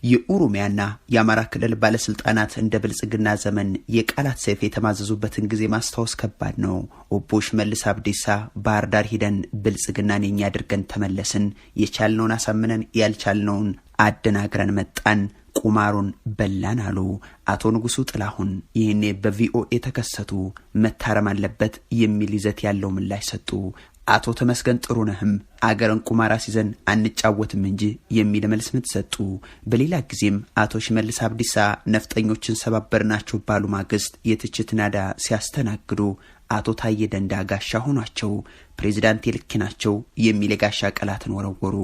የኦሮሚያና የአማራ ክልል ባለስልጣናት እንደ ብልጽግና ዘመን የቃላት ሰይፍ የተማዘዙበትን ጊዜ ማስታወስ ከባድ ነው። ኦቦ ሽመልስ አብዲሳ ባህር ዳር ሄደን ብልጽግናን የኛ አድርገን ተመለስን፣ የቻልነውን አሳምነን ያልቻልነውን አደናግረን መጣን፣ ቁማሩን በላን አሉ። አቶ ንጉሱ ጥላሁን ይህኔ በቪኦኤ ተከሰቱ። መታረም አለበት የሚል ይዘት ያለው ምላሽ ሰጡ። አቶ ተመስገን ጥሩነህም አገርን ቁማራ ሲዘን አንጫወትም እንጂ የሚል መልስ ሰጡ። በሌላ ጊዜም አቶ ሽመልስ አብዲሳ ነፍጠኞችን ሰባበርናቸው ባሉ ማግስት የትችት ናዳ ሲያስተናግዱ አቶ ታዬ ደንዳ ጋሻ ሆኗቸው ፕሬዝዳንት ልክ ናቸው የሚል ጋሻ ቃላትን ወረወሩ።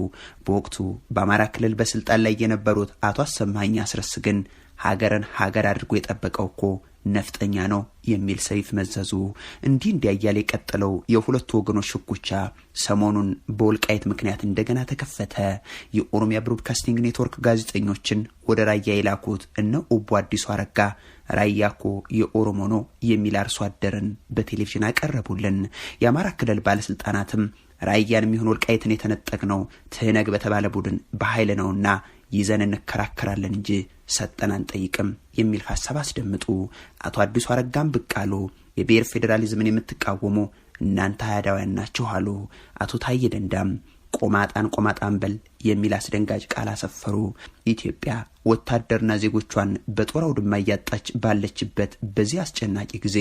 በወቅቱ በአማራ ክልል በስልጣን ላይ የነበሩት አቶ አሰማኝ አስረስ ግን ሀገርን ሀገር አድርጎ የጠበቀው እኮ ነፍጠኛ ነው የሚል ሰይፍ መዘዙ። እንዲህ እንዲያያለ የቀጠለው የሁለቱ ወገኖች ሽኩቻ ሰሞኑን በወልቃይት ምክንያት እንደገና ተከፈተ። የኦሮሚያ ብሮድካስቲንግ ኔትወርክ ጋዜጠኞችን ወደ ራያ የላኩት እነ ኦቦ አዲሱ አረጋ ራያኮ የኦሮሞ ነው የሚል አርሶ አደርን በቴሌቪዥን አቀረቡልን። የአማራ ክልል ባለስልጣናትም ራያን የሚሆን ወልቃይትን የተነጠቅነው ትህነግ በተባለ ቡድን በኃይል ነውና ይዘን እንከራከራለን እንጂ ሰጠን አንጠይቅም የሚል ሐሳብ አስደምጡ። አቶ አዲሱ አረጋም ብቃሉ የብሔር ፌደራሊዝምን የምትቃወሙ እናንተ አያዳውያን ናችሁ አሉ። አቶ ታዬ ደንዳም ቆማጣን በል የሚል አስደንጋጭ ቃል አሰፈሩ። ኢትዮጵያ ወታደርና ዜጎቿን በጦር አውድማ ያጣች ባለችበት በዚህ አስጨናቂ ጊዜ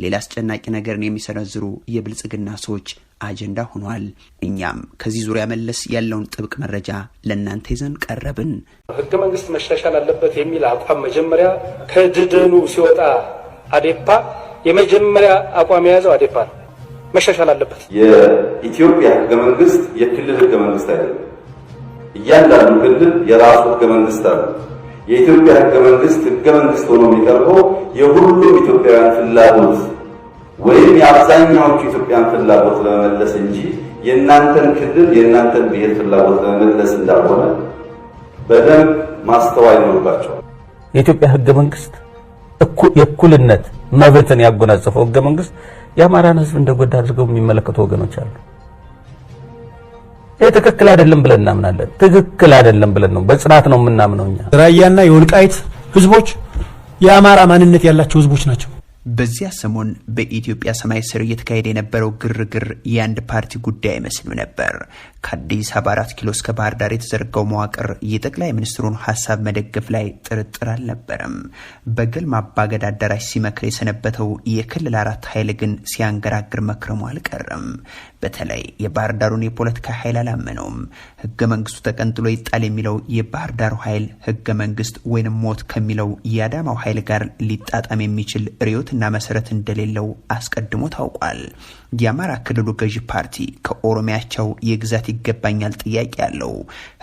ሌላ አስጨናቂ ነገርን የሚሰነዝሩ የብልጽግና ሰዎች አጀንዳ ሆኗል። እኛም ከዚህ ዙሪያ መለስ ያለውን ጥብቅ መረጃ ለእናንተ ይዘን ቀረብን። ህገ መንግስት መሻሻል አለበት የሚል አቋም መጀመሪያ ከድደኑ ሲወጣ አዴፓ የመጀመሪያ አቋም የያዘው አዴፓ ነው። መሻሻል አለበት። የኢትዮጵያ ህገ መንግስት የክልል ህገ መንግስት አይደለም። እያንዳንዱ ክልል የራሱ ህገ መንግስት አለ። የኢትዮጵያ ህገ መንግስት ሆኖ የሚቀርበው የሁሉም ኢትዮጵያውያን ፍላጎት ወይም የአብዛኛዎቹ ኢትዮጵያን ፍላጎት ለመመለስ እንጂ የእናንተን ክልል የእናንተን ብሔር ፍላጎት ለመመለስ እንዳልሆነ በደንብ ማስተዋል ይኖርባቸዋል። የኢትዮጵያ ህገ መንግስት የእኩልነት መብትን ያጎናጸፈው ህገ መንግስት የአማራን ህዝብ እንደጎዳ አድርገው የሚመለከቱ ወገኖች አሉ። ይሄ ትክክል አይደለም ብለን እናምናለን። ትክክል አይደለም ብለን ነው በጽናት ነው የምናምነው። እኛ ራያና የወልቃይት ህዝቦች የአማራ ማንነት ያላቸው ህዝቦች ናቸው። በዚያ ሰሞን በኢትዮጵያ ሰማይ ስር እየተካሄደ የነበረው ግርግር የአንድ ፓርቲ ጉዳይ መስሎ ነበር። ከአዲስ አበባ 4 ኪሎ እስከ ባህር ዳር የተዘረጋው መዋቅር የጠቅላይ ሚኒስትሩን ሐሳብ መደገፍ ላይ ጥርጥር አልነበረም። በግልማ አባገዳ አዳራሽ ሲመክር የሰነበተው የክልል 4 ኃይል ግን ሲያንገራግር መክረሙ አልቀረም። በተለይ የባህር ዳሩን የፖለቲካ ኃይል አላመነውም። ህገ መንግስቱ ተቀንጥሎ ይጣል የሚለው የባህር ዳሩ ኃይል ህገ መንግስት ወይንም ሞት ከሚለው የአዳማው ኃይል ጋር ሊጣጣም የሚችል ርዕዮትና መሰረት እንደሌለው አስቀድሞ ታውቋል። የአማራ ክልሉ ገዢ ፓርቲ ከኦሮሚያቸው የግዛት ይገባኛል ጥያቄ ያለው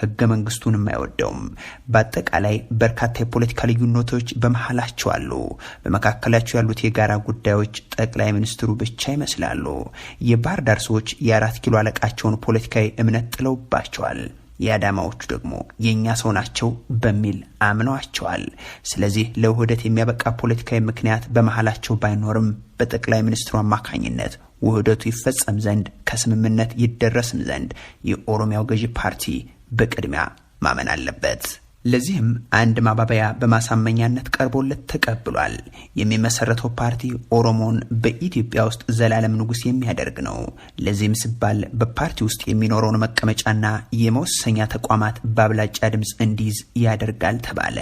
ህገ መንግስቱንም አይወደውም። በአጠቃላይ በርካታ የፖለቲካ ልዩነቶች በመሃላቸው አሉ። በመካከላቸው ያሉት የጋራ ጉዳዮች ጠቅላይ ሚኒስትሩ ብቻ ይመስላሉ። የባህር ዳር ሰዎች የ4 ኪሎ አለቃቸውን ፖለቲካዊ እምነት ጥለውባቸዋል። የአዳማዎቹ ደግሞ የኛ ሰው ናቸው በሚል አምነዋቸዋል። ስለዚህ ለውህደት የሚያበቃ ፖለቲካዊ ምክንያት በመሃላቸው ባይኖርም በጠቅላይ ሚኒስትሩ አማካኝነት ውህደቱ ይፈጸም ዘንድ ከስምምነት ይደረስም ዘንድ የኦሮሚያው ገዢ ፓርቲ በቅድሚያ ማመን አለበት። ለዚህም አንድ ማባበያ በማሳመኛነት ቀርቦለት ተቀብሏል። የሚመሰረተው ፓርቲ ኦሮሞን በኢትዮጵያ ውስጥ ዘላለም ንጉስ የሚያደርግ ነው። ለዚህም ሲባል በፓርቲ ውስጥ የሚኖረውን መቀመጫና የመወሰኛ ተቋማት በአብላጫ ድምፅ እንዲይዝ ያደርጋል ተባለ።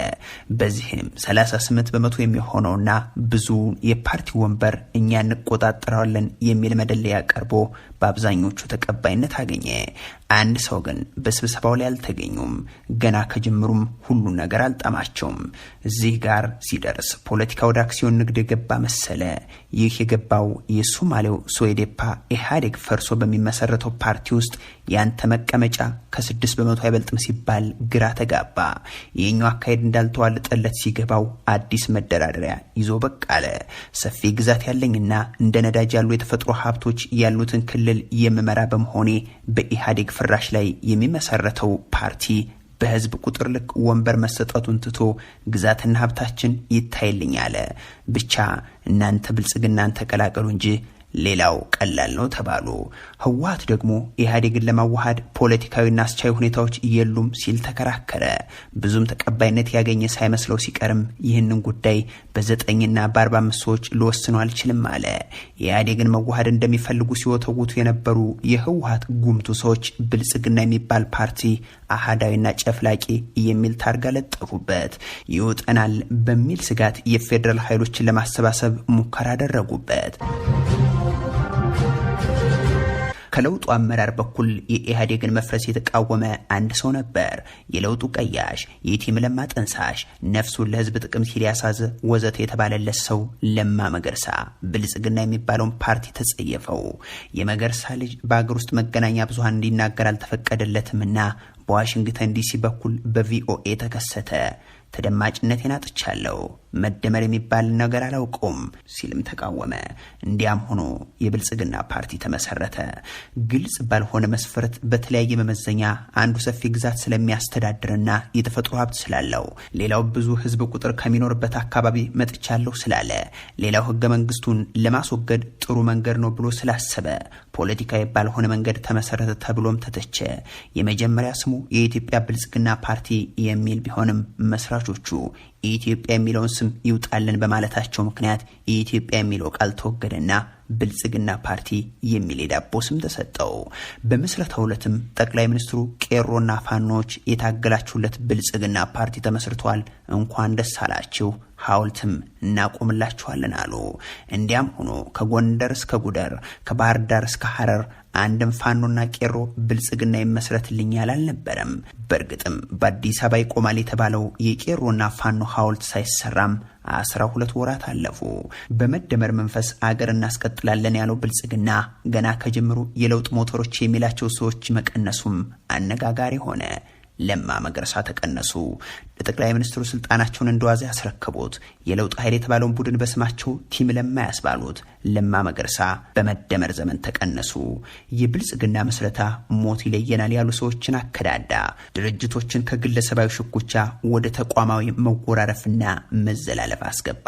በዚህም 38 በመቶ የሚሆነውና ብዙ የፓርቲ ወንበር እኛ እንቆጣጠረዋለን የሚል መደለያ ቀርቦ በአብዛኞቹ ተቀባይነት አገኘ። አንድ ሰው ግን በስብሰባው ላይ አልተገኙም። ገና ከጅምሩም ሁሉ ነገር አልጣማቸውም። እዚህ ጋር ሲደርስ ፖለቲካ ወደ አክሲዮን ንግድ የገባ መሰለ። ይህ የገባው የሶማሌው ሶዴፓ ኢህአዴግ ፈርሶ በሚመሰረተው ፓርቲ ውስጥ ያንተ መቀመጫ ከ6 በመቶ አይበልጥም ሲባል ግራ ተጋባ። የኛው አካሄድ እንዳልተዋለጠለት ሲገባው አዲስ መደራደሪያ ይዞ በቃ አለ። ሰፊ ግዛት ያለኝና እንደ ነዳጅ ያሉ የተፈጥሮ ሀብቶች ያሉትን ክልል የምመራ በመሆኔ በኢህአዴግ ፍራሽ ላይ የሚመሰረተው ፓርቲ በህዝብ ቁጥር ልክ ወንበር መሰጠቱን ትቶ ግዛትና ሀብታችን ይታይልኝ አለ። ብቻ እናንተ ብልጽግናን ተቀላቀሉ እንጂ ሌላው ቀላል ነው ተባሉ። ህወሓት ደግሞ ኢህአዴግን ለማዋሃድ ፖለቲካዊና አስቻይ ሁኔታዎች የሉም ሲል ተከራከረ። ብዙም ተቀባይነት ያገኘ ሳይመስለው ሲቀርም ይህንን ጉዳይ በ9ና በ45 ሰዎች ልወስነው አልችልም አለ። ኢህአዴግን መዋሃድ እንደሚፈልጉ ሲወተውቱ የነበሩ የህወሓት ጉምቱ ሰዎች ብልጽግና የሚባል ፓርቲ አሃዳዊና ጨፍላቂ የሚል ታርጋ ለጠፉበት። ይውጠናል በሚል ስጋት የፌደራል ኃይሎችን ለማሰባሰብ ሙከራ አደረጉበት። ከለውጡ አመራር በኩል የኢህአዴግን መፍረስ የተቃወመ አንድ ሰው ነበር። የለውጡ ቀያሽ፣ የቲም ለማ ጠንሳሽ፣ ነፍሱን ለህዝብ ጥቅም ሲል ያሳዘ ወዘተ የተባለለት ሰው ለማ መገርሳ ብልጽግና የሚባለውን ፓርቲ ተጸየፈው። የመገርሳ ልጅ በአገር ውስጥ መገናኛ ብዙሃን እንዲናገር አልተፈቀደለትምና በዋሽንግተን ዲሲ በኩል በቪኦኤ ተከሰተ። ተደማጭነቴን አጥቻለሁ፣ መደመር የሚባል ነገር አላውቀውም ሲልም ተቃወመ። እንዲያም ሆኖ የብልጽግና ፓርቲ ተመሰረተ። ግልጽ ባልሆነ መስፈርት በተለያየ መመዘኛ አንዱ ሰፊ ግዛት ስለሚያስተዳድርና የተፈጥሮ ሀብት ስላለው፣ ሌላው ብዙ ህዝብ ቁጥር ከሚኖርበት አካባቢ መጥቻለሁ ስላለ፣ ሌላው ህገ መንግስቱን ለማስወገድ ጥሩ መንገድ ነው ብሎ ስላሰበ ፖለቲካዊ ባልሆነ መንገድ ተመሰረተ ተብሎም ተተቸ። የመጀመሪያ ስሙ የኢትዮጵያ ብልጽግና ፓርቲ የሚል ቢሆንም መስራቾቹ ኢትዮጵያ የሚለውን ስም ይውጣልን በማለታቸው ምክንያት ኢትዮጵያ የሚለው ቃል ተወገደና ብልጽግና ፓርቲ የሚል የዳቦ ስም ተሰጠው። በምስረታው ዕለትም ጠቅላይ ሚኒስትሩ ቄሮና ፋኖች የታገላችሁለት ብልጽግና ፓርቲ ተመስርቷል፣ እንኳን ደስ አላችሁ፣ ሐውልትም እናቆምላችኋለን አሉ። እንዲያም ሆኖ ከጎንደር እስከ ጉደር፣ ከባህር ዳር እስከ ሐረር አንድም ፋኖና ቄሮ ብልጽግና ይመስረትልኛል አልነበረም። በእርግጥም በአዲስ አበባ ይቆማል የተባለው የቄሮና ፋኖ ሐውልት ሳይሰራም 12 ወራት አለፉ። በመደመር መንፈስ አገር እናስቀጥላለን ያለው ብልጽግና ገና ከጀምሩ የለውጥ ሞተሮች የሚላቸው ሰዎች መቀነሱም አነጋጋሪ ሆነ። ለማ መገርሳ ተቀነሱ። ለጠቅላይ ሚኒስትሩ ስልጣናቸውን እንደዋዛ ያስረከቡት የለውጥ ኃይል የተባለውን ቡድን በስማቸው ቲም ለማ ያስባሉት ለማ መገርሳ በመደመር ዘመን ተቀነሱ። የብልጽግና ምስረታ ሞት ይለየናል ያሉ ሰዎችን አከዳዳ። ድርጅቶችን ከግለሰባዊ ሽኩቻ ወደ ተቋማዊ መወራረፍና መዘላለፍ አስገባ።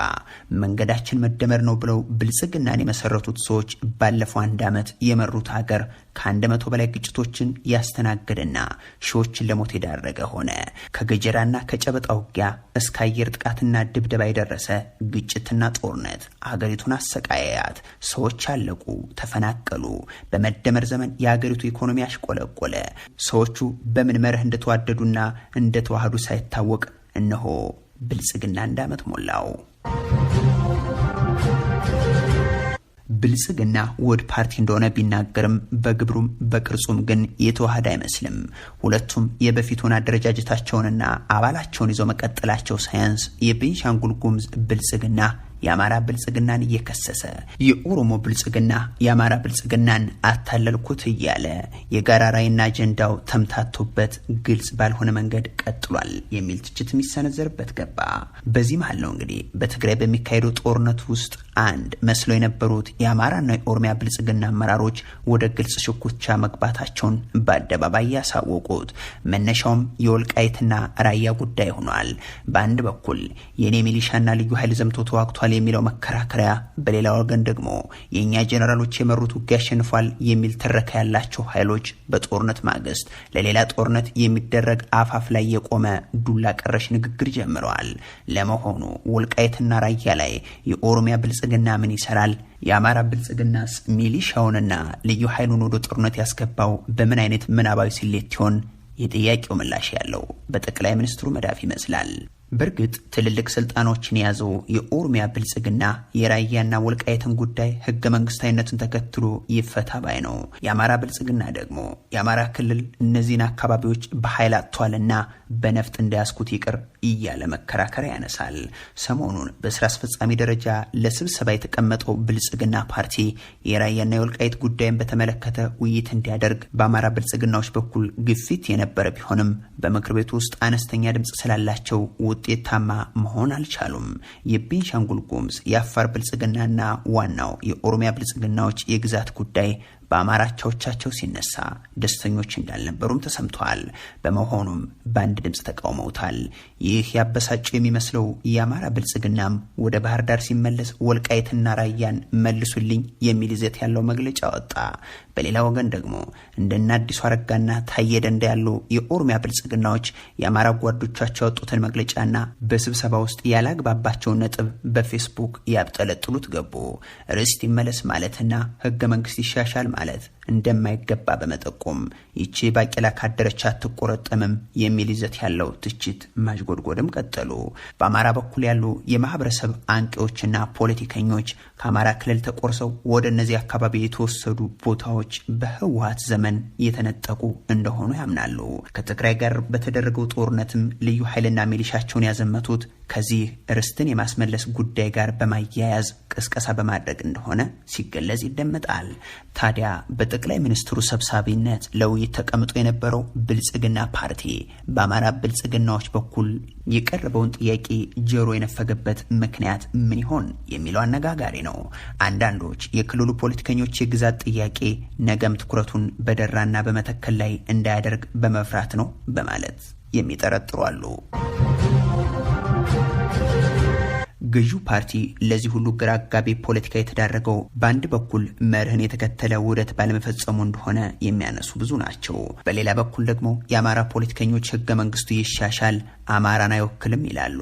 መንገዳችን መደመር ነው ብለው ብልጽግናን የመሰረቱት ሰዎች ባለፈው 1 ዓመት የመሩት ሀገር ከ100 በላይ ግጭቶችን ያስተናገደና ሺዎችን ለሞት የዳረገ ሆነ። ከገጀራና ከጨበጣ ውጊያ እስከ አየር ጥቃትና ድብደባ የደረሰ ግጭትና ጦርነት ሀገሪቱን አሰቃያት። ሰዎች አለቁ፣ ተፈናቀሉ። በመደመር ዘመን የሀገሪቱ ኢኮኖሚ አሽቆለቆለ። ሰዎቹ በምን መርህ እንደተዋደዱና እንደተዋህዱ ሳይታወቅ እነሆ ብልጽግና 1 ዓመት ሞላው። ብልጽግና ውድ ፓርቲ እንደሆነ ቢናገርም በግብሩም በቅርጹም ግን የተዋሃደ አይመስልም። ሁለቱም የበፊቱን አደረጃጀታቸውንና አባላቸውን ይዘው መቀጠላቸው ሳያንስ የቤንሻንጉል ጉሙዝ ብልጽግና የአማራ ብልጽግናን እየከሰሰ፣ የኦሮሞ ብልጽግና የአማራ ብልጽግናን አታለልኩት እያለ የጋራ ራዕይና አጀንዳው ተምታቶበት ግልጽ ባልሆነ መንገድ ቀጥሏል የሚል ትችት የሚሰነዘርበት ገባ። በዚህ መሀል ነው እንግዲህ በትግራይ በሚካሄደው ጦርነት ውስጥ አንድ መስለው የነበሩት የአማራና የኦሮሚያ ብልጽግና አመራሮች ወደ ግልጽ ሽኩቻ መግባታቸውን በአደባባይ ያሳወቁት። መነሻውም የወልቃይትና ራያ ጉዳይ ሆኗል። በአንድ በኩል የኔ ሚሊሻና ልዩ ኃይል ዘምቶ ተዋግቷል የሚለው መከራከሪያ፣ በሌላ ወገን ደግሞ የኛ ጄኔራሎች የመሩት ውጊያ አሸንፏል የሚል ትረካ ያላቸው ኃይሎች በጦርነት ማግስት ለሌላ ጦርነት የሚደረግ አፋፍ ላይ የቆመ ዱላ ቀረሽ ንግግር ጀምረዋል። ለመሆኑ ወልቃይትና ራያ ላይ የኦሮሚያ ብልጽግና ምን ይሰራል? የአማራ ብልጽግናስ ሚሊሻውንና ልዩ ኃይሉን ወደ ጦርነት ያስገባው በምን አይነት ምናባዊ ስሌት ይሆን? የጥያቄው ምላሽ ያለው በጠቅላይ ሚኒስትሩ መዳፍ ይመስላል። በእርግጥ ትልልቅ ስልጣኖችን የያዘው የኦሮሚያ ብልጽግና የራያና ወልቃይትን ጉዳይ ህገ መንግስታዊነትን ተከትሎ ይፈታ ባይ ነው። የአማራ ብልጽግና ደግሞ የአማራ ክልል እነዚህን አካባቢዎች በኃይል አጥቷልና በነፍጥ እንዳያስኩት ይቅር እያለ መከራከሪያ ያነሳል። ሰሞኑን በስራ አስፈጻሚ ደረጃ ለስብሰባ የተቀመጠው ብልጽግና ፓርቲ የራያና የወልቃይት ጉዳይን በተመለከተ ውይይት እንዲያደርግ በአማራ ብልጽግናዎች በኩል ግፊት የነበረ ቢሆንም በምክር ቤቱ ውስጥ አነስተኛ ድምጽ ስላላቸው ውጤታማ መሆን አልቻሉም። የቤንሻንጉል ጉሙዝ፣ የአፋር ብልጽግናና ዋናው የኦሮሚያ ብልጽግናዎች የግዛት ጉዳይ በአማራቻዎቻቸው ሲነሳ ደስተኞች እንዳልነበሩም ተሰምተዋል። በመሆኑም በአንድ ድምፅ ተቃውመውታል። ይህ ያበሳጨው የሚመስለው የአማራ ብልጽግናም ወደ ባህር ዳር ሲመለስ ወልቃይትና ራያን መልሱልኝ የሚል ይዘት ያለው መግለጫ ወጣ። በሌላ ወገን ደግሞ እንደና አዲሱ አረጋና ታየ ደንዳ ያሉ የኦሮሚያ ብልጽግናዎች የአማራ ጓዶቻቸው ያወጡትን መግለጫና በስብሰባ ውስጥ ያላግባባቸውን ነጥብ በፌስቡክ ያብጠለጥሉት ገቡ። ርስት ይመለስ ማለትና ህገ መንግስት ይሻሻል ማለት እንደማይገባ በመጠቆም ይቺ ባቄላ ካደረች አትቆረጠምም የሚል ይዘት ያለው ትችት ማጅጎድጎድም ቀጠሉ። በአማራ በኩል ያሉ የማህበረሰብ አንቂዎችና ፖለቲከኞች ከአማራ ክልል ተቆርሰው ወደ እነዚህ አካባቢ የተወሰዱ ቦታዎች በህወሓት ዘመን የተነጠቁ እንደሆኑ ያምናሉ። ከትግራይ ጋር በተደረገው ጦርነትም ልዩ ኃይልና ሚሊሻቸውን ያዘመቱት ከዚህ ርስትን የማስመለስ ጉዳይ ጋር በማያያዝ ቅስቀሳ በማድረግ እንደሆነ ሲገለጽ ይደመጣል። ታዲያ በጠቅላይ ሚኒስትሩ ሰብሳቢነት ለውይይት ተቀምጦ የነበረው ብልጽግና ፓርቲ በአማራ ብልጽግናዎች በኩል የቀረበውን ጥያቄ ጆሮ የነፈገበት ምክንያት ምን ይሆን የሚለው አነጋጋሪ ነው። አንዳንዶች የክልሉ ፖለቲከኞች የግዛት ጥያቄ ነገም ትኩረቱን በደራና በመተከል ላይ እንዳያደርግ በመፍራት ነው በማለት የሚጠረጥሩ አሉ። ገዢው ፓርቲ ለዚህ ሁሉ ግራ አጋቢ ፖለቲካ የተዳረገው በአንድ በኩል መርህን የተከተለ ውህደት ባለመፈጸሙ እንደሆነ የሚያነሱ ብዙ ናቸው። በሌላ በኩል ደግሞ የአማራ ፖለቲከኞች ህገ መንግስቱ ይሻሻል፣ አማራን አይወክልም ይላሉ።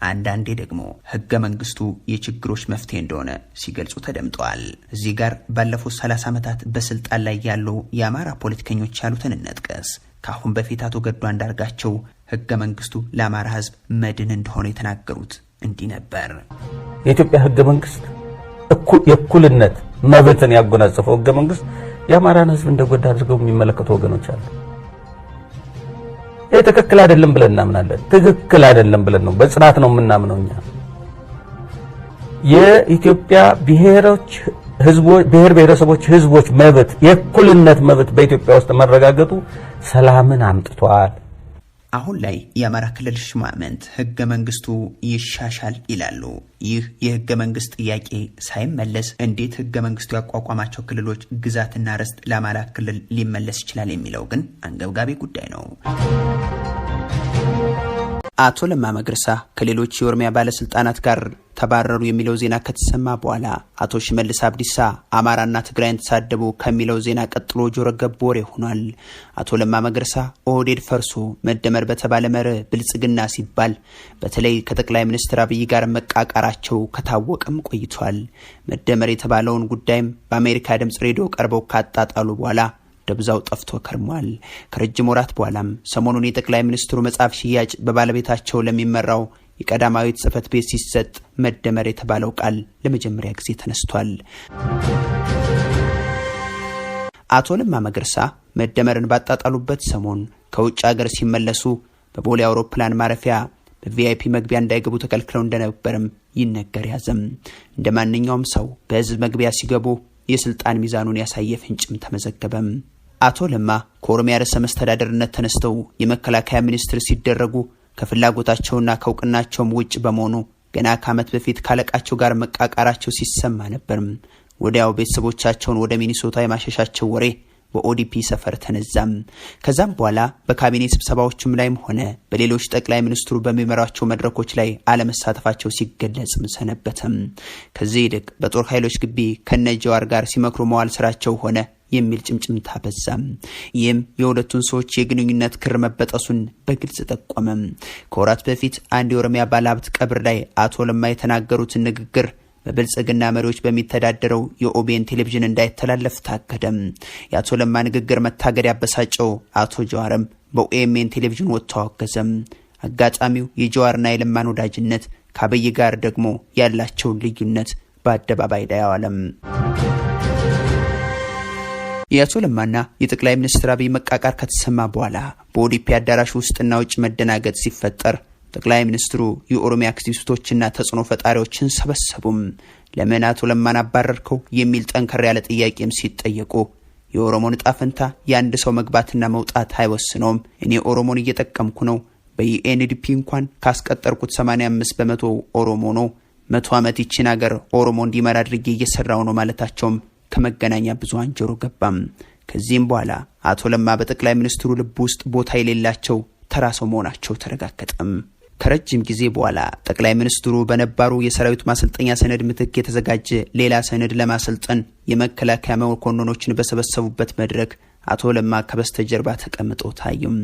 አንዳንዴ ደግሞ ህገ መንግስቱ የችግሮች መፍትሄ እንደሆነ ሲገልጹ ተደምጠዋል። እዚህ ጋር ባለፉት 30 ዓመታት በስልጣን ላይ ያሉ የአማራ ፖለቲከኞች ያሉትን እንጥቀስ። ከአሁን በፊት አቶ ገዱ አንዳርጋቸው ህገ መንግስቱ ለአማራ ህዝብ መድን እንደሆነ የተናገሩት እንዲህ ነበር። የኢትዮጵያ ህገ መንግስት የእኩልነት መብትን ያጎናጸፈው ህገ መንግስት የአማራን ህዝብ እንደጎዳ አድርገው የሚመለከቱ ወገኖች አሉ። ይህ ትክክል አይደለም ብለን እናምናለን። ትክክል አይደለም ብለን ነው በጽናት ነው የምናምነው እኛ። የኢትዮጵያ ብሔሮች ህዝቦች ብሔር ብሔረሰቦች ህዝቦች መብት የእኩልነት መብት በኢትዮጵያ ውስጥ መረጋገጡ ሰላምን አምጥቷል። አሁን ላይ የአማራ ክልል ሹማምንት ህገ መንግስቱ ይሻሻል ይላሉ። ይህ የህገ መንግስት ጥያቄ ሳይመለስ እንዴት ህገ መንግስቱ ያቋቋማቸው ክልሎች ግዛትና ርስት ለአማራ ክልል ሊመለስ ይችላል የሚለው ግን አንገብጋቢ ጉዳይ ነው። አቶ ለማ መገርሳ ከሌሎች የኦሮሚያ ባለስልጣናት ጋር ተባረሩ የሚለው ዜና ከተሰማ በኋላ አቶ ሽመልስ አብዲሳ አማራና ትግራይን ተሳደቡ ከሚለው ዜና ቀጥሎ ጆሮ ገብ ወሬ ሆኗል። አቶ ለማ መገርሳ ኦህዴድ ፈርሶ መደመር በተባለ መርህ ብልጽግና ሲባል በተለይ ከጠቅላይ ሚኒስትር አብይ ጋር መቃቃራቸው ከታወቀም ቆይቷል። መደመር የተባለውን ጉዳይም በአሜሪካ ድምጽ ሬዲዮ ቀርበው ካጣጣሉ በኋላ ደብዛው ጠፍቶ ከርሟል። ከረጅም ወራት በኋላም ሰሞኑን የጠቅላይ ሚኒስትሩ መጽሐፍ ሽያጭ በባለቤታቸው ለሚመራው የቀዳማዊት ጽሕፈት ቤት ሲሰጥ መደመር የተባለው ቃል ለመጀመሪያ ጊዜ ተነስቷል። አቶ ለማ መገርሳ መደመርን ባጣጣሉበት ሰሞን ከውጭ ሀገር ሲመለሱ በቦሌ አውሮፕላን ማረፊያ በቪአይፒ መግቢያ እንዳይገቡ ተከልክለው እንደነበርም ይነገር ያዘም። እንደማንኛውም ሰው በህዝብ መግቢያ ሲገቡ የስልጣን ሚዛኑን ያሳየ ፍንጭም ተመዘገበም። አቶ ለማ ከኦሮሚያ ርዕሰ መስተዳደርነት ተነስተው የመከላከያ ሚኒስትር ሲደረጉ ከፍላጎታቸውና ከእውቅናቸውም ውጭ በመሆኑ ገና ከዓመት በፊት ካለቃቸው ጋር መቃቃራቸው ሲሰማ ነበርም። ወዲያው ቤተሰቦቻቸውን ወደ ሚኒሶታ የማሸሻቸው ወሬ በኦዲፒ ሰፈር ተነዛም። ከዛም በኋላ በካቢኔ ስብሰባዎችም ላይም ሆነ በሌሎች ጠቅላይ ሚኒስትሩ በሚመራቸው መድረኮች ላይ አለመሳተፋቸው ሲገለጽም ሰነበተም። ከዚህ ይልቅ በጦር ኃይሎች ግቢ ከነጀዋር ጋር ሲመክሩ መዋል ስራቸው ሆነ የሚል ጭምጭምታ በዛም። ይህም የሁለቱን ሰዎች የግንኙነት ክር መበጠሱን በግልጽ ጠቆመም። ከወራት በፊት አንድ የኦሮሚያ ባለሀብት ቀብር ላይ አቶ ለማ የተናገሩትን ንግግር በብልጽግና መሪዎች በሚተዳደረው የኦቢኤን ቴሌቪዥን እንዳይተላለፍ ታገደም። የአቶ ለማ ንግግር መታገድ ያበሳጨው አቶ ጀዋርም በኦኤምኤን ቴሌቪዥን ወጥቶ አወገዘም። አጋጣሚው የጀዋርና የለማን ወዳጅነት ከአብይ ጋር ደግሞ ያላቸውን ልዩነት በአደባባይ ላይ አዋለም። የአቶ ለማና የጠቅላይ ሚኒስትር አብይ መቃቃር ከተሰማ በኋላ በኦዲፒ አዳራሽ ውስጥና ውጭ መደናገጥ ሲፈጠር ጠቅላይ ሚኒስትሩ የኦሮሚያ አክቲቪስቶችና ተጽዕኖ ፈጣሪዎችን ሰበሰቡም። ለምን አቶ ለማን አባረርከው የሚል ጠንከር ያለ ጥያቄም ሲጠየቁ የኦሮሞን ዕጣ ፈንታ የአንድ ሰው መግባትና መውጣት አይወስነውም፣ እኔ ኦሮሞን እየጠቀምኩ ነው፣ በዩኤንዲፒ እንኳን ካስቀጠርኩት 85% ኦሮሞ ነው፣ 100 ዓመት ይችን ሀገር ኦሮሞ እንዲመራ አድርጌ እየሰራው ነው ማለታቸውም ከመገናኛ ብዙሃን ጆሮ ገባም። ከዚህም በኋላ አቶ ለማ በጠቅላይ ሚኒስትሩ ልብ ውስጥ ቦታ የሌላቸው ተራ ሰው መሆናቸው ተረጋገጠም። ከረጅም ጊዜ በኋላ ጠቅላይ ሚኒስትሩ በነባሩ የሰራዊት ማሰልጠኛ ሰነድ ምትክ የተዘጋጀ ሌላ ሰነድ ለማሰልጠን የመከላከያ መኮንኖችን በሰበሰቡበት መድረክ አቶ ለማ ከበስተጀርባ ተቀምጠው ታዩም።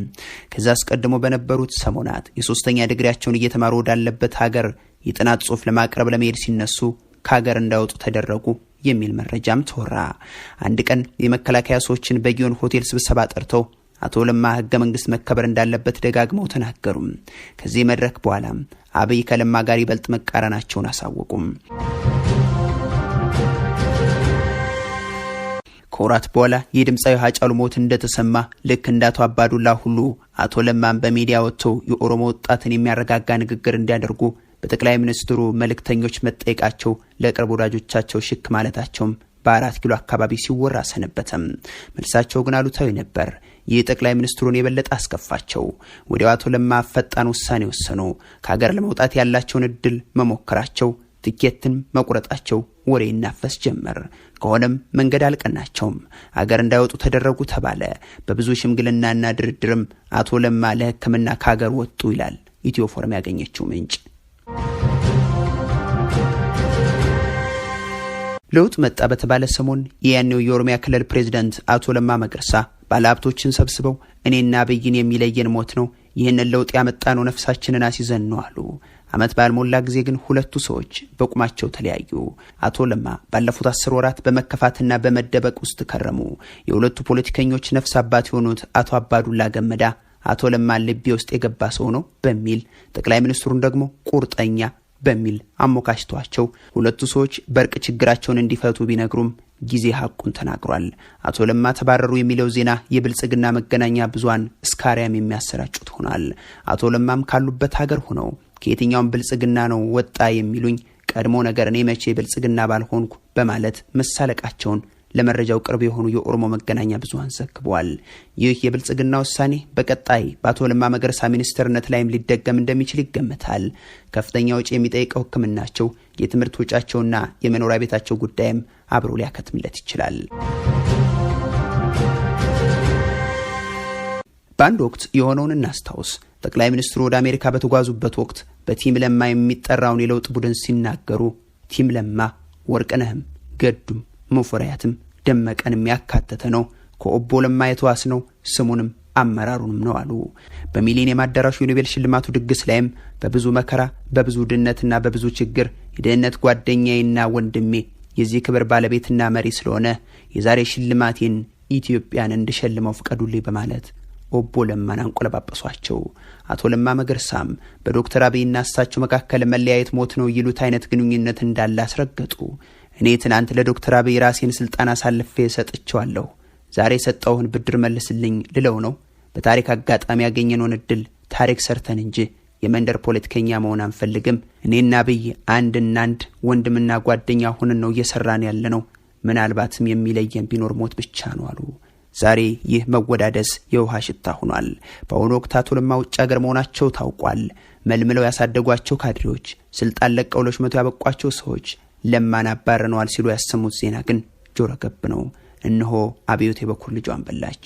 ከዛ አስቀድሞ በነበሩት ሰሞናት የሶስተኛ ዲግሪያቸውን እየተማሩ ወዳለበት ሀገር የጥናት ጽሑፍ ለማቅረብ ለመሄድ ሲነሱ ከሀገር እንዳይወጡ ተደረጉ የሚል መረጃም ተወራ። አንድ ቀን የመከላከያ ሰዎችን በጊዮን ሆቴል ስብሰባ ጠርተው አቶ ለማ ህገ መንግስት መከበር እንዳለበት ደጋግመው ተናገሩ። ከዚህ መድረክ በኋላ አብይ ከለማ ጋር ይበልጥ መቃረናቸውን አሳወቁም። ከወራት በኋላ የድምጻዊ ሀጫሉ ሞት እንደተሰማ ልክ እንዳቶ አባዱላ ሁሉ አቶ ለማን በሚዲያ ወጥተው የኦሮሞ ወጣትን የሚያረጋጋ ንግግር እንዲያደርጉ በጠቅላይ ሚኒስትሩ መልእክተኞች መጠየቃቸው ለቅርብ ወዳጆቻቸው ሽክ ማለታቸውም በ4 ኪሎ አካባቢ ሲወራ ሰነበተም። መልሳቸው ግን አሉታዊ ነበር። ይህ ጠቅላይ ሚኒስትሩን የበለጠ አስከፋቸው። ወዲያው አቶ ለማ ፈጣን ውሳኔ ወሰኑ። ከሀገር ለመውጣት ያላቸውን እድል መሞከራቸው፣ ትኬትን መቁረጣቸው ወሬ ይናፈስ ጀመር። ከሆነም መንገድ አልቀናቸውም። ሀገር እንዳይወጡ ተደረጉ ተባለ። በብዙ ሽምግልናና ድርድርም አቶ ለማ ለሕክምና ከሀገር ወጡ ይላል ኢትዮ ፎረም ያገኘችው ምንጭ። ለውጥ መጣ በተባለ ሰሞን የያኔው የኦሮሚያ ክልል ፕሬዝዳንት አቶ ለማ መገርሳ ባለሀብቶችን ሰብስበው እኔና አብይን የሚለየን ሞት ነው፣ ይህንን ለውጥ ያመጣነው ነፍሳችንን አስይዘን ነው አሉ። አመት ባልሞላ ጊዜ ግን ሁለቱ ሰዎች በቁማቸው ተለያዩ። አቶ ለማ ባለፉት 10 ወራት በመከፋትና በመደበቅ ውስጥ ከረሙ። የሁለቱ ፖለቲከኞች ነፍስ አባት የሆኑት አቶ አባዱላ ገመዳ አቶ ለማ ልቤ ውስጥ የገባ ሰው ነው በሚል ጠቅላይ ሚኒስትሩን ደግሞ ቁርጠኛ በሚል አሞካሽቷቸው ሁለቱ ሰዎች በርቅ ችግራቸውን እንዲፈቱ ቢነግሩም ጊዜ ሐቁን ተናግሯል። አቶ ለማ ተባረሩ የሚለው ዜና የብልጽግና መገናኛ ብዙሃን እስካሪያም የሚያሰራጩት ሆኗል። አቶ ለማም ካሉበት ሀገር ሆነው ከየትኛውም ብልጽግና ነው ወጣ የሚሉኝ ቀድሞ ነገር እኔ መቼ ብልጽግና ባልሆንኩ በማለት መሳለቃቸውን ለመረጃው ቅርብ የሆኑ የኦሮሞ መገናኛ ብዙሃን ዘግበዋል። ይህ የብልጽግና ውሳኔ በቀጣይ በአቶ ለማ መገርሳ ሚኒስትርነት ላይም ሊደገም እንደሚችል ይገመታል። ከፍተኛ ወጪ የሚጠይቀው ሕክምናቸው፣ የትምህርት ወጫቸውና የመኖሪያ ቤታቸው ጉዳይም አብሮ ሊያከትምለት ይችላል። በአንድ ወቅት የሆነውን እናስታውስ። ጠቅላይ ሚኒስትሩ ወደ አሜሪካ በተጓዙበት ወቅት በቲም ለማ የሚጠራውን የለውጥ ቡድን ሲናገሩ ቲም ለማ ወርቅነህም ገዱም ሙፈሪያትም ደመቀንም ያካተተ ነው፣ ከኦቦ ለማ የተዋስ ነው፣ ስሙንም አመራሩንም ነው አሉ። በሚሊኒየም አዳራሹ የኖቤል ሽልማቱ ድግስ ላይም በብዙ መከራ በብዙ ድህነትና በብዙ ችግር የደህንነት ጓደኛዬና ወንድሜ የዚህ ክብር ባለቤትና መሪ ስለሆነ የዛሬ ሽልማቴን ኢትዮጵያን እንድሸልመው ፍቀዱልኝ በማለት ኦቦ ለማን አንቆለጳጳሷቸው። አቶ ለማ መገርሳም በዶክተር አብይና እሳቸው መካከል መለያየት ሞት ነው ይሉት አይነት ግንኙነት እንዳለ አስረገጡ። እኔ ትናንት ለዶክተር አብይ ራሴን ስልጣን አሳልፌ ሰጥቼዋለሁ፣ ዛሬ ሰጠውን ብድር መልስልኝ ልለው ነው። በታሪክ አጋጣሚ ያገኘነውን እድል ታሪክ ሰርተን እንጂ የመንደር ፖለቲከኛ መሆን አንፈልግም። እኔና አብይ አንድና አንድ ወንድምና ጓደኛ ሆነን ነው እየሰራን ያለነው። ምናልባትም የሚለየን ቢኖር ሞት ብቻ ነው አሉ። ዛሬ ይህ መወዳደስ የውሃ ሽታ ሆኗል። በአሁኑ ወቅት አቶ ለማ ውጭ ሀገር መሆናቸው ታውቋል። መልምለው ያሳደጓቸው ካድሬዎች፣ ስልጣን ለቀው ለሹመቱ ያበቋቸው ሰዎች ለማን አባረነዋል ሲሉ ያሰሙት ዜና ግን ጆሮ ገብ ነው። እነሆ አብዮት የበኩር ልጇን በላች።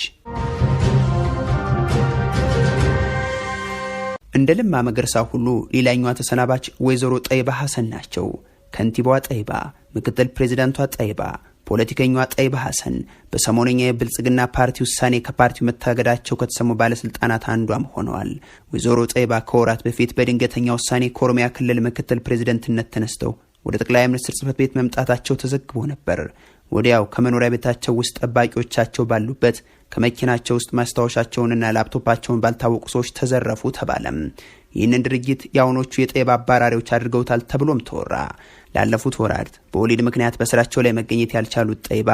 እንደ ለማ መገርሳ ሁሉ ሌላኛዋ ተሰናባች ወይዘሮ ጠይባ ሐሰን ናቸው። ከንቲባዋ ጠይባ፣ ምክትል ፕሬዝዳንቷ ጠይባ፣ ፖለቲከኛዋ ጠይባ ሐሰን በሰሞነኛ የብልጽግና ፓርቲ ውሳኔ ከፓርቲው መታገዳቸው ከተሰሙ ባለስልጣናት አንዷም ሆነዋል። ወይዘሮ ጠይባ ከወራት በፊት በድንገተኛ ውሳኔ ከኦሮሚያ ክልል ምክትል ፕሬዝዳንትነት ተነስተው ወደ ጠቅላይ ሚኒስትር ጽሕፈት ቤት መምጣታቸው ተዘግቦ ነበር። ወዲያው ከመኖሪያ ቤታቸው ውስጥ ጠባቂዎቻቸው ባሉበት ከመኪናቸው ውስጥ ማስታወሻቸውንና ላፕቶፓቸውን ባልታወቁ ሰዎች ተዘረፉ ተባለም። ይህንን ድርጊት የአሁኖቹ የጠይባ አባራሪዎች አድርገውታል ተብሎም ተወራ። ላለፉት ወራት በወሊድ ምክንያት በስራቸው ላይ መገኘት ያልቻሉት ጠይባ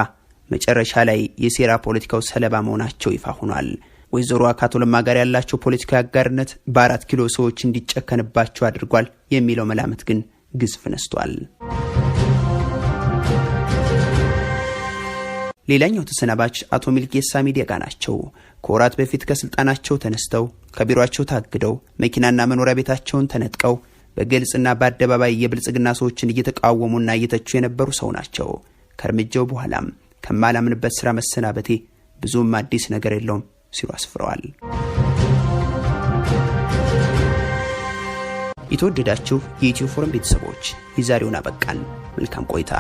መጨረሻ ላይ የሴራ ፖለቲካው ሰለባ መሆናቸው ይፋ ሆኗል። ወይዘሮ ከአቶ ለማ ጋር ያላቸው ፖለቲካዊ አጋርነት በ4 ኪሎ ሰዎች እንዲጨከንባቸው አድርጓል የሚለው መላምት ግን ግዝፍ ነስቷል። ሌላኛው ተሰናባች አቶ ሚልኬሳ ሚዴጋ ናቸው። ከወራት በፊት ከስልጣናቸው ተነስተው ከቢሮአቸው ታግደው መኪናና መኖሪያ ቤታቸውን ተነጥቀው በግልጽና በአደባባይ የብልጽግና ሰዎችን እየተቃወሙና እየተቹ የነበሩ ሰው ናቸው። ከእርምጃው በኋላም ከማላምንበት ስራ መሰናበቴ ብዙም አዲስ ነገር የለውም ሲሉ አስፍረዋል። የተወደዳችሁ የኢትዮ ፎረም ቤተሰቦች የዛሬውን አበቃን። መልካም ቆይታ።